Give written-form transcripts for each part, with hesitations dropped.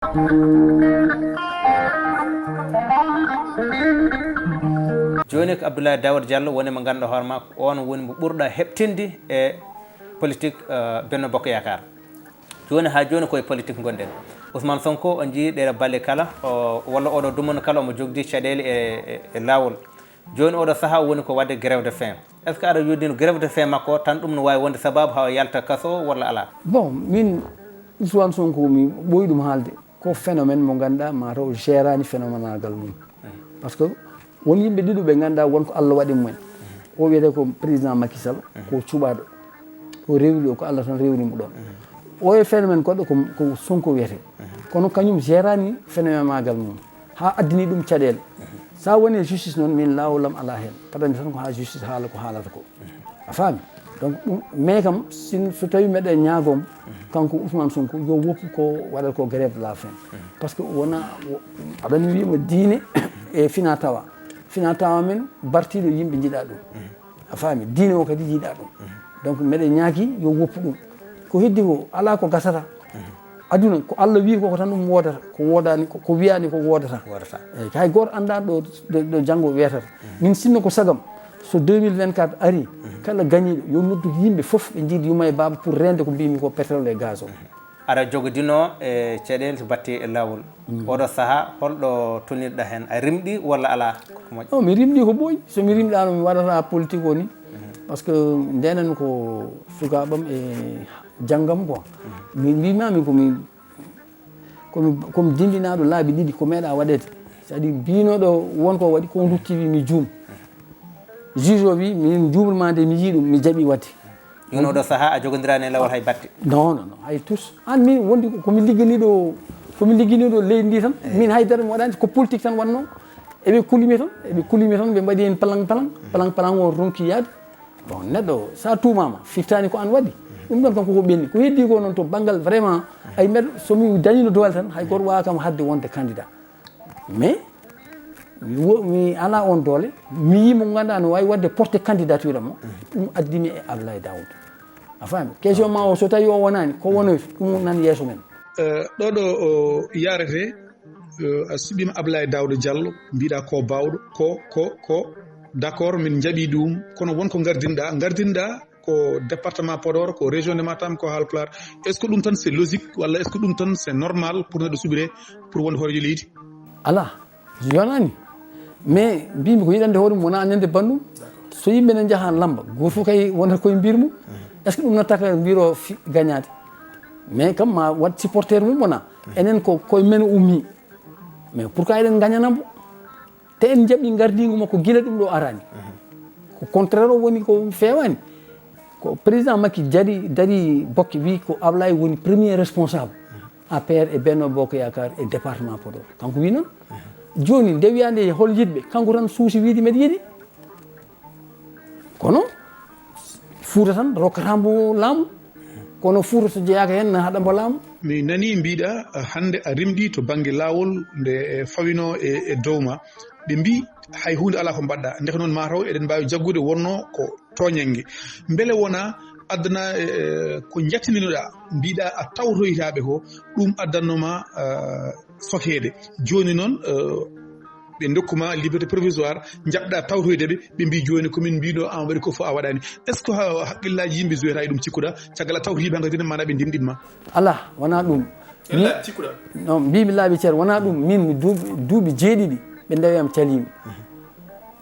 joni ko Abdoulaye Daouda Diallo woni mo ganduɗa hoore makko on woni mo ɓurɗa heɓtinde e politique Benno Bokk Yakar. joni ha joni koye politique gonɗen. Ousmane Sonko on jii ɗeɗo balle kala walla oɗo dumano kala omo jogdi caɗele e lawol. joni oɗo saaha woni ko wadde grève de faim. est ce que aɗa yoddino grève de faim makko tan ɗum no wawi wonde sababu ha yalta kaso walla ala? Bon, min Ousmane Sonko mi ɓoyi ɗum haalde ko phénomène mo ganduɗa mataw gérani phénoménal mum. Par ce que won yimɓe ɗiɗo ɓe ganduɗa wonko Allah waɗi mumen. O wiyete ko président Macky Sall ko cuɓaɗo ko rewli o ko Allah tan rewnimo ɗon. O e phénomène goɗɗo ko Sonko wiyete kono kañum gérani phénomène magal mum ha addini ɗum caɗele. Sa woni justice noon min lawolam ala hen paɗanmi tan ko ha justice haala ko haalata ko a faami. Donc mais kam so tawi meɗen ñaagomo kanko Ousmane Sonko yo woppu ko waɗata ko grève de la faim par ce que wona aɗani wima diine e fina tawa men bartiɗo yimɓe jiiɗa ɗum a faami diine o kadi jiiɗa ɗum donc meɗen ñaagui yo woppu ɗum ko heddi ko ala ko gasata aduna ko Allah wi koko tan ɗum wodata ko wodani ko wiyani ko wodata eyyi hay goto anda ɗo janggo wiyatata min sinno ko sagam so 2024 ari kala gañiɗo yo noddu yimɓe foof ɓe jiidi yuma e baba pour rende ko mbimi ko pétrole et gaz o aɗa jogodino e caɗele to batte e lawol oɗo saaha holɗo tonirɗa hen a rimɗi walla ala ko moƴƴi? Non mi rimɗi ko ɓooyi somi rimɗano mi waɗata politique o ni par ce que ndenen ko sukaɓam e janggam quoi mi mbimami komi dindinaɗo laabi ɗiɗi ko meeɗa waɗede c'est à dire mbinoɗo wonko waɗi ko duttiwi mi juum juge o wi min juumrema nde mi yii ɗum mi jaaɓi wadde joni oɗo saaha a jogodirani e lawol hay batte? Non hay tous an min wondi komi ligganiɗo leydi ndi tan min haydara mi waɗani ko politique tan wanno eɓe kulimi tan ɓe mbaɗi hen plan o ronki yaade bon neɗɗo sa tumama fiftani ko an waɗi ɗum ɗon kam koko ɓenni ko heddi ko noon to banggal vraiment ay mbeɗa somi dañino doole tan hay goto wawa kam hadde wonde candidat mais mi ala on doole mi yimo ganduɗa no wawi wadde porté candidature am o ɗum addimi e Abdoulaye Daouda a faami question ma o so tawi o wonani ko wonoyta ɗum nan yeeso men ɗoɗo yarete a suɓima Abdoulaye Daouda Diallo mbiɗa ko bawɗo ko d' accord min jaaɓi ɗum kono wonko gardinɗa ko département Podor ko région de Matam ko Halpulaar est ce que ɗum tan c'est logique walla est ce que ɗum tan c'est normal pour neɗɗo suɓire pour wonde horejo leydi? ala yonani mais mbimi ko yiɗande hoore mum wona añande bandum so yimɓe ne jaaha lamba goto fof kay wonata koye mbir mum est ce que ɗum nattaka mbiro gagnade mais kam ma wat supporter mum wona enen ko koye men ummi mais pourquoi eɗen gagnanamo te en jaaɓi gardigu makko guila ɗum ɗo arani ko contraire o woni ko fewani ko président Macky dari Bokki wi ko Ablaye woni premier responsable APR e Benno Bokk Yakar e département Podor kanko wi noon joni nde wiyande hol yiɗɓe kanko tan suusi wiide mbeɗa yiiɗi kono Fouta tan rokkatamo laamu kono Fouta so jeeyaka hen haɗamo laamu. mi nani mbiɗa hande a rimɗi to banggue lawol nde fawino e dowma ɓe mbi hay hunde ala ko mbaɗɗa ndeke noon mataw eɗen mbawi jaggude wonno ko toñanggue beele wona addana ko jattininoɗa mbiɗa a tawtoytaɓe ko ɗum addannoma sokede joni noon ɓe dokkuma liberté provisoire jaɓɗa tawtoydeɓe ɓe mbi joni komin mbiɗo an waɗi ko fof a waɗani est ce que haqqillaji yimɓe joueta e ɗum cikkuɗa caggal a tawtoyiɓe hankkadine mana ɓe ndimɗinma? ala wona ɗum non mbimi laaɓi ceer wona ɗum min mi duuɓi jeeɗiɗi ɓe ndewiyam calimi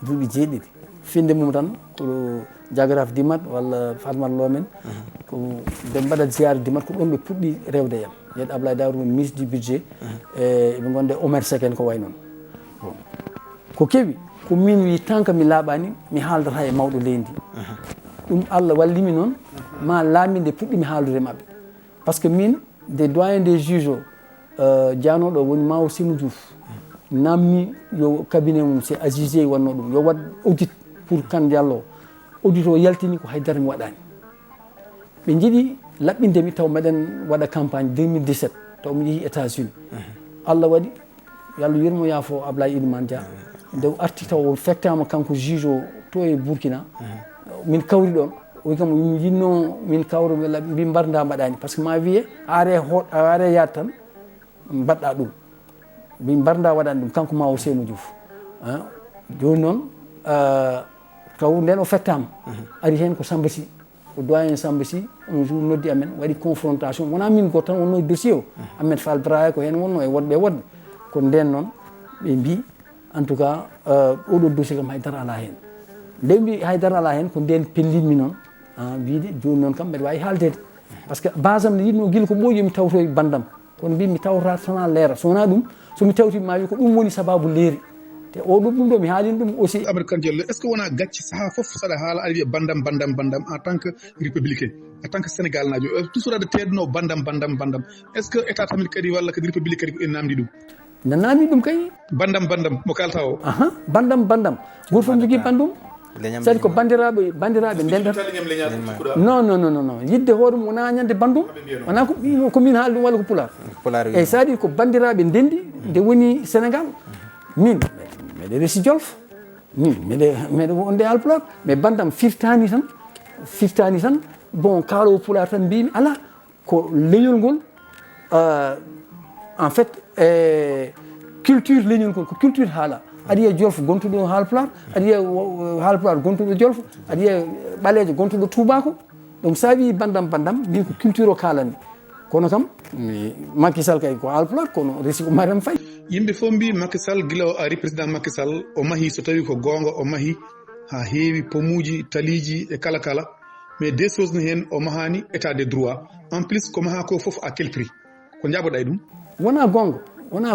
duuɓi jeeɗiɗi finde mum tan ko diagraphe Dimat walla Fatmat Lomen ko ɓe mbaɗat ziyare Dimat ko ɗon ɓe puɗɗi rewde yam yeeɗo Abdoulaye Daouda woni ministre du budget eɓe gonde Omer Seck en ko way noon bon ko keewi ko min wi tant que mi laaɓani mi haaldata e mawɗo leydi ɗum Allah wallimi noon ma laaminde puɗɗimi haaldude mabɓe par ce que min des doyens des juges o janoɗo woni Mawo Sémou Diouf namni yo cabinet mum c'est Aziz wanno ɗum yo waɗ audit pour Kane Diallo audit o yaltini ko haydara mi waɗani ɓe jiiɗi laɓɓindemi taw meɗen waɗa campagne 2017 taw mi yeehi États-Unis Allah waɗi yo Allah yurmo yaafo Ablaye Ilimane Dia nde arti taw fektama kanko juge o to e Burkina min kawri ɗon o wi kam mi yinno min kawra mbi mbarda mbaɗani par ce que ma wiye are yaad tan mbaɗɗa ɗum min mbarda waɗani ɗum kanko ma o Seynou Diouf joni noon taw nden o fettama ari hen ko Samba Sy ko doyen Samba Sy un jour noddi amen waɗi confrontation wona min goto tan wonno dossier o Ahmed Fall Braya ko hen wonno e woɗɓe woɗɓe ko nden noon ɓe mbi en tout cas oɗo dossier kam haydara ala hen nde mbi haydara ala hen ko nden pellinmi noon wiide joni noon kam mbeɗa wawi haaldede par ce que base am ne yitno guila ko ɓooyi yomi tawto e bandam kono mbimi tawta sona leera sowona ɗum somi tawti ma wi ko ɗum woni sababu leeri te o ɗum ɗo mi haalino ɗum aussi Amadou Kane Diallo est ce que wona gacci saaha foof saɗa haala aɗa wiya bandam en tant que républicain en tant que sénégal najo toujours aɗa teedno bandam est ce que état tamit kadi walla kadi république kadi ko en namdi ɗum na namdi ɗum kay bandam mo kalta o bandam goto fof jogui bandum sadi ko bandiraɓe ndendata non yidde hoore mum wona ñande bandum wona ko min haali ɗum walla ko pular eyyi sadi ko bandiraɓe ndendi nde woni sénégal min meɗe resi jolf min meɗe wonde alpular mais bandam firtani tan bon kaalowo pular tan mbimi ala ko leñol ngol en fait culture leñol ngol ko culture haala aɗa yiya jolfo gontuɗo haalpular aɗa yiya haalpular gontuɗo jolfo aɗa yiya ɓalejo gontuɗo tubako donc sa wi bandam min ko culture o kalani kono kam Macky Sall kay ko haalpular kono resi ko Mariame Faye yimɓe fof mbi Macky Sall gila o ari président Macky Sall o mahi so tawi ko gonga o mahi ha heewi pomuji taliji e kala mais des choses ne hen o mahani état de droit en plus ko maha ko foof à quel prix ko jaboɗa e ɗum wona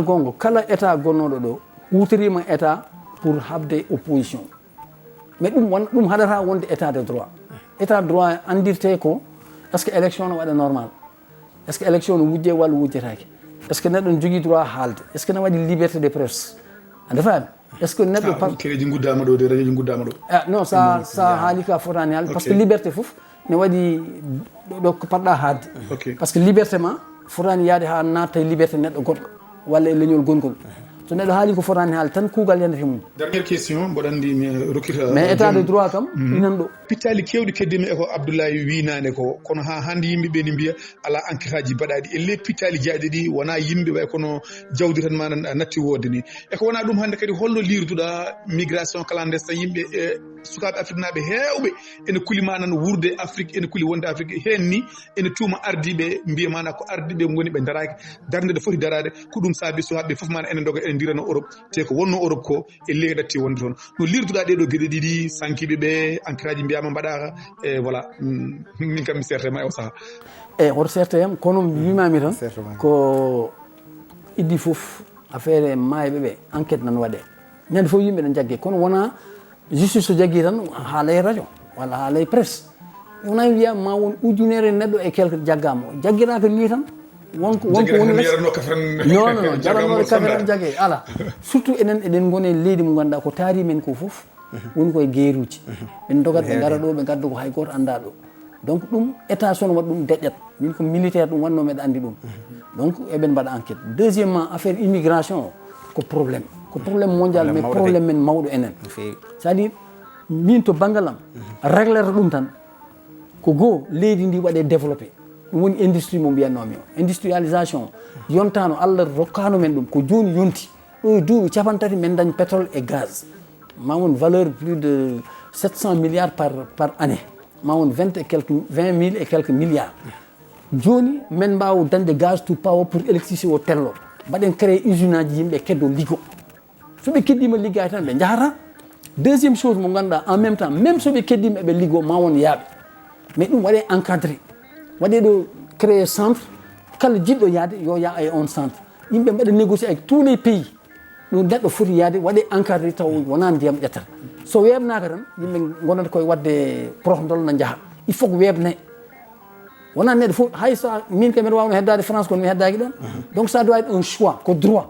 gonga kala état gonnoɗo ɗo hutorima état pour habde opposition mais ɗum haɗata wonde état de droit andirte ko est ce que élection no waɗa normal est ce que élection no wujje walla wujjetake est ce que neɗɗo ne jogui droit haalde est ce que ne waɗi liberté de presse aɗa faami est ce que neɗɗo téléji guddama ɗo de radio ji guddama ɗo non sa haali ka fotani haalde par ce que liberté foof ne waɗi ɗo ko parɗa haadde par ce que liberté ma fotani yaade ha natta e liberté neɗɗo goɗɗo walla e leñol gongol so neɗɗo haali ko fotani haal tan kuugal yandete mum dernière question mboɗa andi mi rokkita mais état de droit kam inan ɗo pittali kewɗi keddimi eko Abdoulaye winane ko kono ha hande yimɓeɓe ne mbiya ala enquête aji baɗaɗi e les pittali jaaɗi ɗi wona yimɓe way kono jawdi tan ma natti wodde ni eko wona ɗum hande kadi holno lirduɗa migration clandestin yimɓe sukaɓe Afrique naɓe hewɓe ene kulima nan wurde Afrique ene kuli wonde Afrique hen ni ene tuuma ardiɓe mbiya mana ko ardiɓe goni ɓe daraki darde foti darade ko ɗum saabi sukaɓe foof mana ene doga ene dirano Europe te ko wonno Europe ko e leydi datti wonde toon no lirduɗa ɗeɗo gueɗe ɗiɗi sankiɓe ɓe enquête aji mbiyama mbaɗaka e voilà min kam mi sertema e o saaha hoto serteyam kono wimami tan ko iddi foof affaire mayɓe ɓe enquête nan waɗe ñande foof yimɓe ne jaggue kono wona justice so jagui tan haala e radio walla haala e presse wona wiya ma won ujunere neɗɗo e quelque jaggama jagguiraka ni tan wonko woni non jaranoɗo caméra jagge ala surtout enen eɗen gone leydi mo ganduɗa ko taari men ko foof woni koye guerruji ɓen dogat ɓe gara ɗo ɓe gadda ko hay goto anda ɗo donc ɗum état son waɗa ɗum deƴƴat min ko militaire ɗum wanno meɗa andi ɗum donc eɓen mbaɗa enquête deuxièmement affaire immigration ko probléme mondial mais probléme men mawɗo enen c'est à dire min to banggal am réglata ɗum tan ko goo leydi ndi waɗe développé ɗum woni industrie mo mbiyatnomi o industrialisation yontano Allah rokkano men ɗum ko joni yonti ɗo duuɓi 50 men dañ pétrole et gaz ma won valeur plus de 700 milliards par année ma won 20 000 et quelques milliards joni men mbawa dañde gaz to power pour électricité o tello mbaɗen créé usine aji yimɓe keddo liggo soɓe keddima liggay tan ɓe jahata deuxième chose mo ganduɗa en même temps même soɓe keddima eɓe liggo ma won yaaɓe mais ɗum waɗe encadré waɗe ɗo créé centre kala jiɗɗo yaade yo yaa e on centre yimɓe mbaɗa négocié avec tous les pays ɗo neɗɗo foti yaade waɗe encadré taw wona ndiyam ƴettata so weɓnaka tan yimɓe gonata koye wadde prohdol no jaaha il faut ko weɓne wona neɗɗo fof hay sa min ka mbiɗa wawno heddade France kono mi heddaki ɗon donc ça doit être un choix ko droit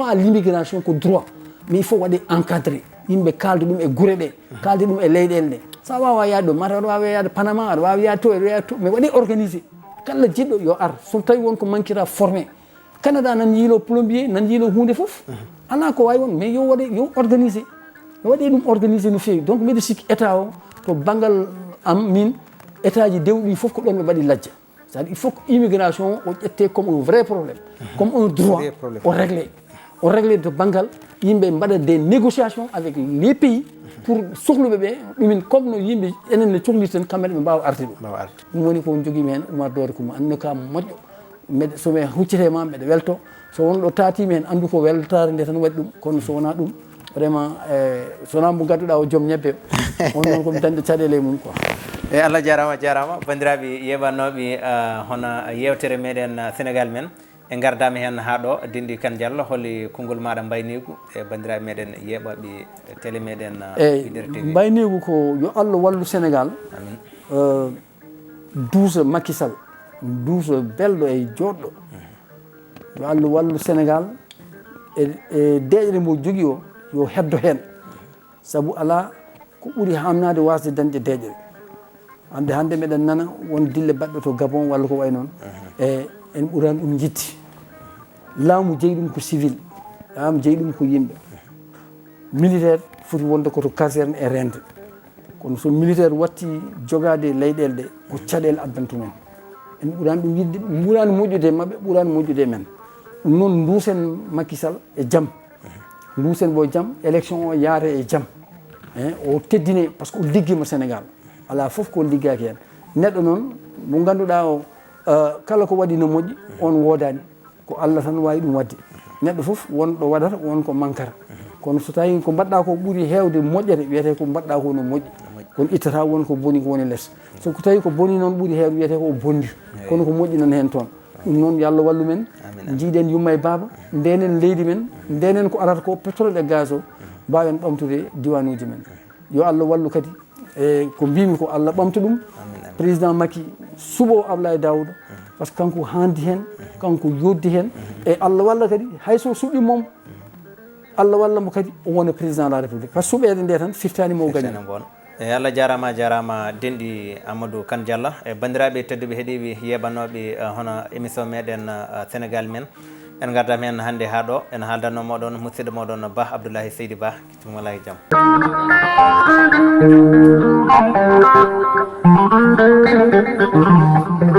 à l'immigration ko droit mais il faut waɗe encadré yimɓe kalda ɗum e guure ɗe kalda ɗum e leyɗele ɗe sa wawa yaade ɗo mata aɗa wawi yaade Panama aɗa wawi yaade to aɗa yaade to mais waɗe organisé kala jiɗɗo yo ar so tawi wonko manquera formé Canada nan yiilo plombier nan yiilo hunde foof ala ko wawi won mais yo waɗe yo organisé yo waɗe ɗum organisé no fewi donc mbiɗa sikki état o to banggal am min état ji dewɗi foof ko ɗon ɓe mbaɗi lajja c'est-à-dire il faut que l'immigration était comme un vrai problème, comme un droit au régler de bangal yimɓe mbaɗa des négociations avec les pays pour sohluɓe ɓe ɗumin comme no yimɓe enen ne cohliten kamɓe ɓe mbawa arde ɗum woni ko joguimi hen Oumar Dore Coumba andu ka moƴƴo mbeɗa somi huccitema mbeɗa welto so wonɗo tatimi hen andu ko weltare nde tan waɗi ɗum kono so wona ɗum vraiment sowona mo gadduɗa o joom ñebbe on noon komi dañɗo caɗele mum quoi e Allah jarama bandiraɓe yeɓannoɓe hono yewtere meɗen Sénégal men e gardama hen ha ɗo Dindy Kane Diallo holli konngol maɗa mbaynigu e bandiraɓe meɗen yeɓaɓe télé meɗen eyyi mbaynigu ko yo Allah wallu Sénégal duusa Macky Sall duusa belɗo e joɗɗo yo Allah wallu Sénégal e deƴƴere mo jogui o yo heddo hen saabu ala ko ɓuuri hamnade wasde dañde deƴƴere hande meɗen nana won dille baɗɗo to Gabon walla ko way noon e en ɓurani ɗum jitti laamu jeeyi ɗum ko civil laamu jeeyi ɗum ko yimɓe militaire foti wonde koto caserne e rende kono so militaire watti jogade leyɗele ɗe ko caɗele addantumen en ɓurani ɗum yidde ɓurani moƴƴude mabɓe ɓurani moƴƴude men ɗum noon duusen Macky Sall e jaam duusen bo jaam élection o yaare e jaam o teddine par ce que o liggima Sénégal ala foof ko liggaki hen neɗɗo noon mo ganduɗa o kala ko waɗi no moƴƴi on wodani ko Allah tan wawi ɗum wadde neɗɗo foof wonɗo waɗata won ko mankata kono so tawi ko mbaɗɗa ko ɓuuri hewde moƴƴere wiyete ko mbaɗɗa ko no moƴƴi kono ittata won ko boni ko woni less so ko tawi ko boni noon ɓuuri hewde wiyete ko bonni kono ko moƴƴi nan hen toon ɗum noon yo Allah wallu men jiiɗen yumma e baaba ndenen leydi men ndenen ko arata ko pétrole e gaz o mbawen ɓamtude diwanuji men yo Allah wallu kadi e ko mbimi ko Allah ɓamta ɗum président Macky suɓo Abdoulaye Daouda par ce que kanko handi hen kanko yoddi hen e Allah walla kadi hayso suuɓimmomo Allah walla mo kadi o wona président de la république par ce que suuɓede nde tan firtanimo o gañi e Allah jarama Dindy Amadou Kane Diallo e bandiraɓe tedduɓe heeɗiɓe yeɓannoɓe hono émission meɗen Sénégal men en gardama hen hannde ha ɗo en haaldanno moɗon musidɗo moɗon Ba Abdoulaye Seydi Ba kitimala e jaam